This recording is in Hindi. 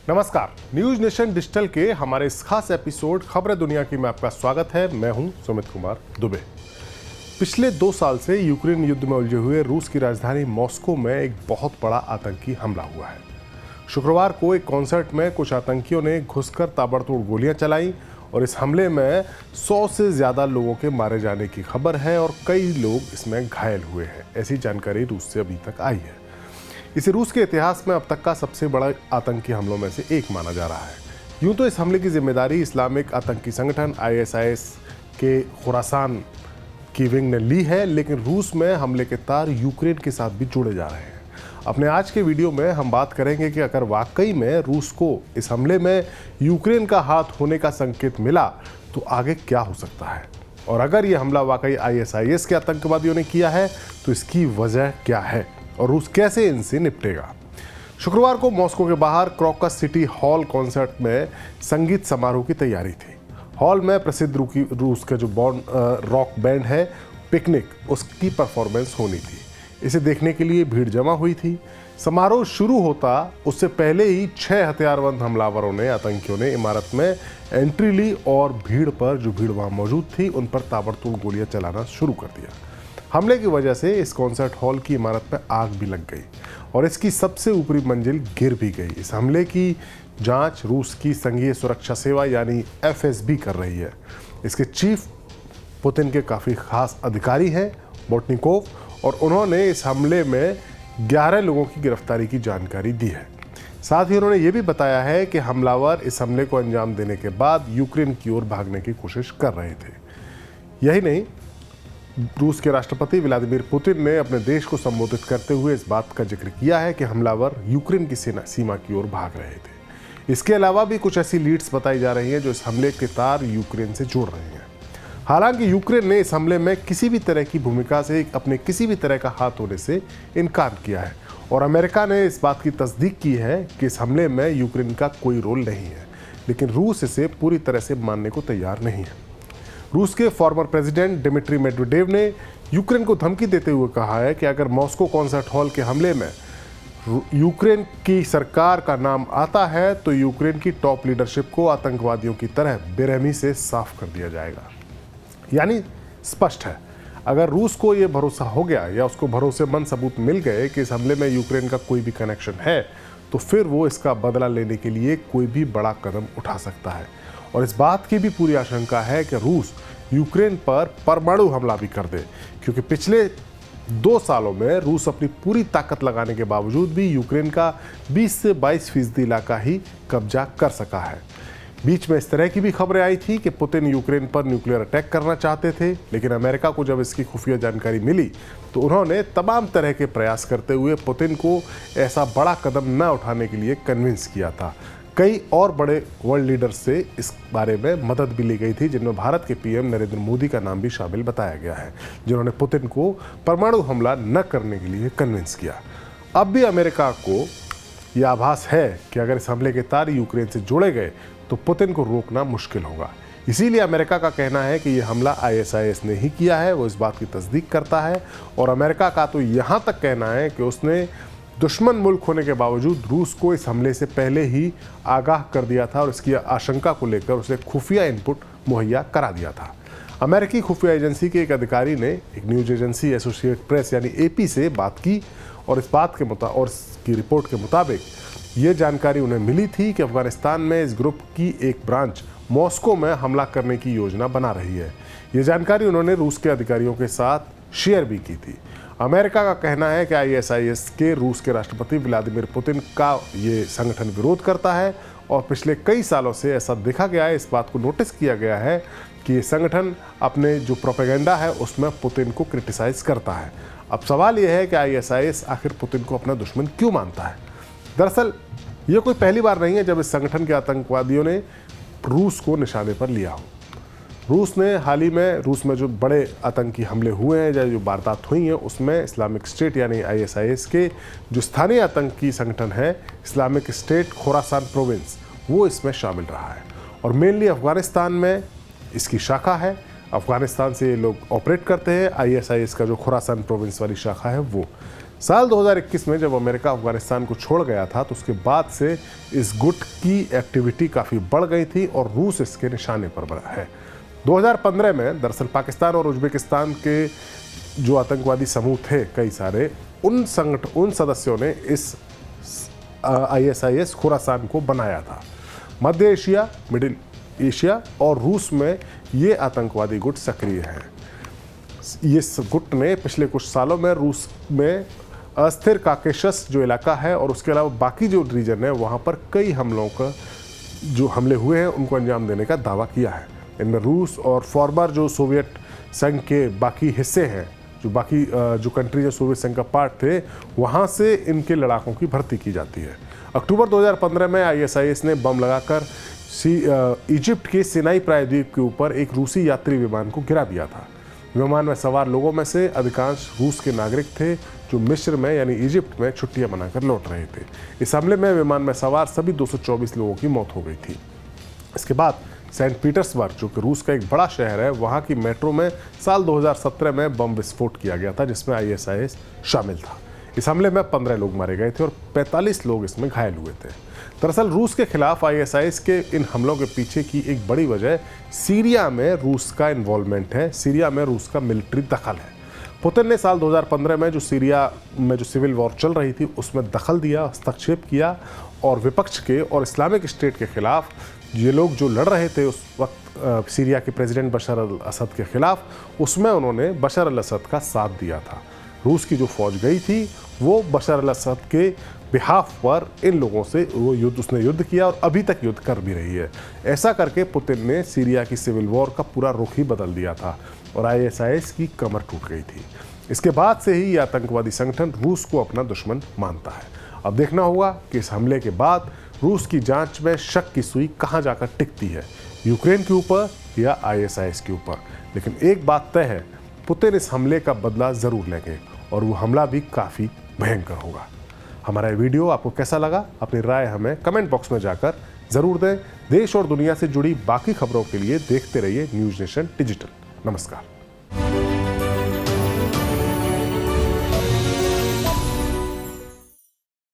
नमस्कार, न्यूज नेशन डिजिटल के हमारे इस खास एपिसोड खबरें दुनिया की में आपका स्वागत है। मैं हूं सुमित कुमार दुबे। पिछले 2 साल से यूक्रेन युद्ध में उलझे हुए रूस की राजधानी मॉस्को में एक बहुत बड़ा आतंकी हमला हुआ है। शुक्रवार को एक कॉन्सर्ट में कुछ आतंकियों ने घुसकर ताबड़तोड़ गोलियां चलाई और इस हमले में 100 से ज्यादा लोगों के मारे जाने की खबर है और कई लोग इसमें घायल हुए हैं। ऐसी जानकारी रूस से अभी तक आई है। इसे रूस के इतिहास में अब तक का सबसे बड़ा आतंकी हमलों में से एक माना जा रहा है। यूं तो इस हमले की जिम्मेदारी इस्लामिक आतंकी संगठन ISIS के खुरासान की विंग ने ली है, लेकिन रूस में हमले के तार यूक्रेन के साथ भी जुड़े जा रहे हैं। अपने आज के वीडियो में हम बात करेंगे कि अगर वाकई में रूस को इस हमले में यूक्रेन का हाथ होने का संकेत मिला तो आगे क्या हो सकता है, और अगर यह हमला वाकई ISIS के आतंकवादियों ने किया है तो इसकी वजह क्या है और रूस कैसे इनसे निपटेगा। शुक्रवार को मॉस्को के बाहर क्रोकस सिटी हॉल कॉन्सर्ट में संगीत समारोह की तैयारी थी। हॉल में प्रसिद्ध रूस का जो रॉक बैंड है पिकनिक, उसकी परफॉर्मेंस होनी थी। इसे देखने के लिए भीड़ जमा हुई थी। समारोह शुरू होता उससे पहले ही 6 हथियारबंद हमलावरों ने, आतंकियों ने इमारत में एंट्री ली और भीड़ पर, जो भीड़ वहां मौजूद थी, उन पर ताबड़तोड़ गोलियां चलाना शुरू कर दिया। हमले की वजह से इस कॉन्सर्ट हॉल की इमारत में आग भी लग गई और इसकी सबसे ऊपरी मंजिल गिर भी गई। इस हमले की जांच रूस की संघीय सुरक्षा सेवा यानी FSB कर रही है। इसके चीफ पुतिन के काफ़ी खास अधिकारी हैं, बोर्टनिकोव, और उन्होंने इस हमले में 11 लोगों की गिरफ्तारी की जानकारी दी है। साथ ही उन्होंने ये भी बताया है कि हमलावर इस हमले को अंजाम देने के बाद यूक्रेन की ओर भागने की कोशिश कर रहे थे। यही नहीं, रूस के राष्ट्रपति व्लादिमीर पुतिन ने अपने देश को संबोधित करते हुए इस बात का जिक्र किया है कि हमलावर यूक्रेन की सीमा की ओर भाग रहे थे। इसके अलावा भी कुछ ऐसी लीड्स बताई जा रही हैं जो इस हमले के तार यूक्रेन से जोड़ रही हैं। हालांकि यूक्रेन ने इस हमले में किसी भी तरह की भूमिका से, अपने किसी भी तरह का हाथ होने से इनकार किया है और अमेरिका ने इस बात की तस्दीक की है कि इस हमले में यूक्रेन का कोई रोल नहीं है, लेकिन रूस इसे पूरी तरह से मानने को तैयार नहीं है। रूस के फॉर्मर प्रेसिडेंट डिमिट्री मेडवेडेव ने यूक्रेन को धमकी देते हुए कहा है कि अगर मॉस्को कॉन्सर्ट हॉल के हमले में यूक्रेन की सरकार का नाम आता है तो यूक्रेन की टॉप लीडरशिप को आतंकवादियों की तरह बेरहमी से साफ कर दिया जाएगा। यानी स्पष्ट है, अगर रूस को यह भरोसा हो गया या उसको भरोसेमंद सबूत मिल गए कि इस हमले में यूक्रेन का कोई भी कनेक्शन है, तो फिर वो इसका बदला लेने के लिए कोई भी बड़ा कदम उठा सकता है। और इस बात की भी पूरी आशंका है कि रूस यूक्रेन पर परमाणु हमला भी कर दे, क्योंकि पिछले 2 सालों में रूस अपनी पूरी ताकत लगाने के बावजूद भी यूक्रेन का 20 से 22% इलाका ही कब्जा कर सका है। बीच में इस तरह की भी खबरें आई थी कि पुतिन यूक्रेन पर न्यूक्लियर अटैक करना चाहते थे, लेकिन अमेरिका को जब इसकी खुफिया जानकारी मिली तो उन्होंने तमाम तरह के प्रयास करते हुए पुतिन को ऐसा बड़ा कदम न उठाने के लिए कन्विंस किया था। कई और बड़े वर्ल्ड लीडर्स से इस बारे में मदद भी ली गई थी, जिनमें भारत के PM नरेंद्र मोदी का नाम भी शामिल बताया गया है, जिन्होंने पुतिन को परमाणु हमला न करने के लिए कन्विंस किया। अब भी अमेरिका को यह आभास है कि अगर इस हमले के तार यूक्रेन से जोड़े गए तो पुतिन को रोकना मुश्किल होगा। इसीलिए अमेरिका का कहना है कि यह हमला ISIS ने ही किया है। वो इस बात की तस्दीक करता है और अमेरिका का तो यहाँ तक कहना है कि उसने दुश्मन मुल्क होने के बावजूद रूस को इस हमले से पहले ही आगाह कर दिया था और इसकी आशंका को लेकर उसे खुफिया इनपुट मुहैया करा दिया था। अमेरिकी खुफिया एजेंसी के एक अधिकारी ने एक न्यूज एजेंसी एसोसिएटेड प्रेस यानी AP से बात की और इसकी रिपोर्ट के मुताबिक ये जानकारी उन्हें मिली थी कि अफगानिस्तान में इस ग्रुप की एक ब्रांच मॉस्को में हमला करने की योजना बना रही है। ये जानकारी उन्होंने रूस के अधिकारियों के साथ शेयर भी की थी। अमेरिका का कहना है कि ISIS के रूस के राष्ट्रपति व्लादिमीर पुतिन का ये संगठन विरोध करता है और पिछले कई सालों से ऐसा देखा गया है, इस बात को नोटिस किया गया है कि ये संगठन अपने जो प्रोपेगेंडा है उसमें पुतिन को क्रिटिसाइज करता है। अब सवाल यह है कि ISIS आखिर पुतिन को अपना दुश्मन क्यों मानता है। दरअसल ये कोई पहली बार नहीं है जब इस संगठन के आतंकवादियों ने रूस को निशाने पर लिया हो। रूस ने हाल ही में, रूस में जो बड़े आतंकी हमले हुए हैं या जो वारदात हुई हैं, उसमें इस्लामिक स्टेट यानी ISIS के जो स्थानीय आतंकी संगठन है इस्लामिक स्टेट खोरासान प्रोविंस, वो इसमें शामिल रहा है और मेनली अफगानिस्तान में इसकी शाखा है। अफगानिस्तान से ये लोग ऑपरेट करते हैं। ISIS का जो खुरासान प्रोविंस वाली शाखा है वो। साल 2021 में जब अमेरिका अफगानिस्तान को छोड़ गया था तो उसके बाद से इस गुट की एक्टिविटी काफ़ी बढ़ गई थी और रूस इसके निशाने पर बना है। 2015 में दरअसल पाकिस्तान और उज्बेकिस्तान के जो आतंकवादी समूह थे कई सारे, उन सदस्यों ने इस ISIS खुरासान को बनाया था। मध्य एशिया, मिडिल एशिया और रूस में ये आतंकवादी गुट सक्रिय हैं। इस गुट ने पिछले कुछ सालों में रूस में अस्थिर काकेशस जो इलाका है और उसके अलावा बाकी जो रीजन है वहाँ पर कई हमलों का जो हमले हुए हैं उनको अंजाम देने का दावा किया है। इनमें रूस और फॉर्मर जो सोवियत संघ के बाकी हिस्से हैं, जो बाकी जो कंट्री जो सोवियत संघ का पार्ट थे, वहाँ से इनके लड़ाकों की भर्ती की जाती है। अक्टूबर 2015 में ISIS ने बम लगाकर इजिप्ट के सिनाई प्रायद्वीप के ऊपर एक रूसी यात्री विमान को गिरा दिया था। विमान में सवार लोगों में से अधिकांश रूस के नागरिक थे जो मिस्र में यानी इजिप्ट में छुट्टियां मनाकर लौट रहे थे। इस हमले में विमान में सवार सभी 224 लोगों की मौत हो गई थी। इसके बाद सेंट पीटर्सबर्ग जो कि रूस का एक बड़ा शहर है, वहाँ की मेट्रो में साल 2017 में बम विस्फोट किया गया था जिसमें ISIS शामिल था। इस हमले में 15 लोग मारे गए थे और 45 लोग इसमें घायल हुए थे। दरअसल रूस के खिलाफ ISIS के इन हमलों के पीछे की एक बड़ी वजह सीरिया में रूस का इन्वॉल्वमेंट है। सीरिया में रूस का मिलिट्री दखल है। पुतिन ने साल 2015 में जो सीरिया में जो सिविल वॉर चल रही थी उसमें दखल दिया, हस्तक्षेप किया और विपक्ष के और इस्लामिक स्टेट के खिलाफ ये लोग जो लड़ रहे थे उस वक्त सीरिया के प्रेसिडेंट बशर अल असद के खिलाफ, उसमें उन्होंने बशर अल असद का साथ दिया था। रूस की जो फौज गई थी वो बशर अल असद के बिहाफ पर इन लोगों से वो उसने युद्ध किया और अभी तक युद्ध कर भी रही है। ऐसा करके पुतिन ने सीरिया की सिविल वॉर का पूरा रुख ही बदल दिया था और ISIS की कमर टूट गई थी। इसके बाद से ही ये आतंकवादी संगठन रूस को अपना दुश्मन मानता है। अब देखना होगा कि इस हमले के बाद रूस की जांच में शक की सुई कहां जाकर टिकती है, यूक्रेन के ऊपर या ISIS के ऊपर। लेकिन एक बात तय है, पुतिन इस हमले का बदला जरूर लेंगे और वो हमला भी काफ़ी भयंकर होगा। हमारा ये वीडियो आपको कैसा लगा? अपनी राय हमें कमेंट बॉक्स में जाकर ज़रूर दें। देश और दुनिया से जुड़ी बाकी खबरों के लिए देखते रहिए न्यूज़ नेशन डिजिटल। नमस्कार।